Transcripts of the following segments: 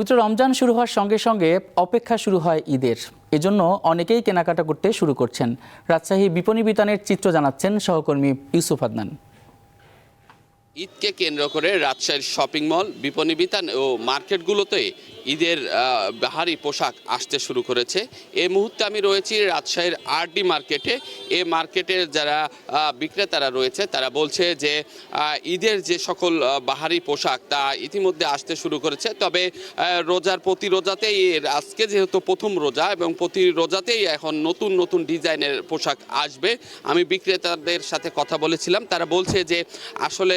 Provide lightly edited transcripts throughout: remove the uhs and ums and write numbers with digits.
পবিত্র রমজান শুরু হওয়ার সঙ্গে সঙ্গে অপেক্ষা শুরু হয় ঈদের। এজন্য অনেকেই কেনাকাটা করতে শুরু করছেন। রাজশাহী বিপণী বিতানের চিত্র জানাচ্ছেন সহকর্মী ইউসুফ আদনান। ঈদকে কেন্দ্র করে রাজশাহীর শপিং মল, বিপণী বিতান ও মার্কেটগুলোতে ঈদের বাহারি পোশাক আসতে শুরু করেছে। এই মুহূর্তে আমি রয়েছি রাজশাহীর আরডি মার্কেটে। এই মার্কেটের যারা বিক্রেতারা রয়েছে তারা বলছে যে ঈদের যে সকল বাহারি পোশাক তা ইতিমধ্যে আসতে শুরু করেছে। তবে রোজার প্রতি রোজাতেই আজকে যেহেতু প্রথম রোজা এবং প্রতি রোজাতেই এখন নতুন নতুন ডিজাইনের পোশাক আসবে। আমি বিক্রেতাদের সাথে কথা বলেছিলাম, তারা বলছে যে আসলে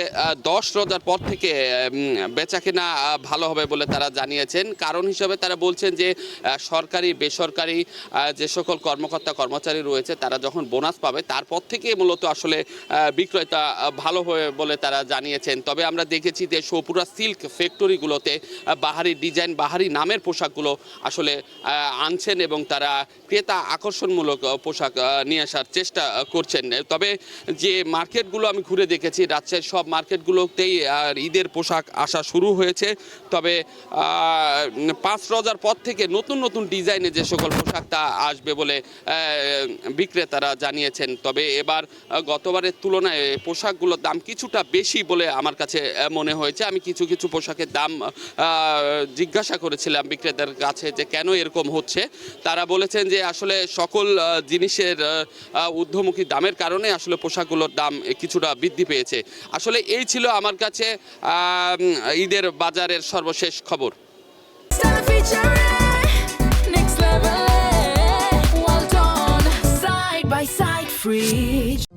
10 রোজার পর থেকে বেচাকেনা ভালো হবে বলে তারা জানিয়েছেন। কারণ হিসাবে তারা বলছেন যে সরকারি বেসরকারি যে সকল কর্মকর্তা কর্মচারী রয়েছে তারা যখন বোনাস পাবে তারপর থেকে মূলত আসলে বিক্রয়টা ভালো হবে বলে তারা জানিয়েছেন। তবে আমরা দেখেছি যে সোপুরা সিল্ক ফ্যাক্টরিগুলোতে বাহারি ডিজাইন, বাহারি নামের পোশাকগুলো আসলে আনছেন এবং তারা ক্রেতা আকর্ষণমূলক পোশাক নিয়ে আসার চেষ্টা করছেন। তবে যে মার্কেটগুলো আমি ঘুরে দেখেছি, রাজশাহীর সব মার্কেটগুলোতেই ঈদের পোশাক আসা শুরু হয়েছে। তবে 5 রোজার পর থেকে নতুন নতুন ডিজাইনে যে সকল পোশাক তা আসবে বলে বিক্রেতারা জানিয়েছেন। তবে এবার গতবারের তুলনায় পোশাকগুলোর দাম কিছুটা বেশি বলে আমার কাছে মনে হয়েছে। আমি কিছু কিছু পোশাকের দাম জিজ্ঞাসা করেছিলাম বিক্রেতার কাছে যে কেন এরকম হচ্ছে। তারা বলেছেন যে আসলে সকল জিনিসের ঊর্ধ্বমুখী দামের কারণে আসলে পোশাকগুলোর দাম কিছুটা বৃদ্ধি পেয়েছে। আসলে এই ছিল আমার কাছে ঈদের বাজারের সর্বশেষ খবর। Well done, side by side, free.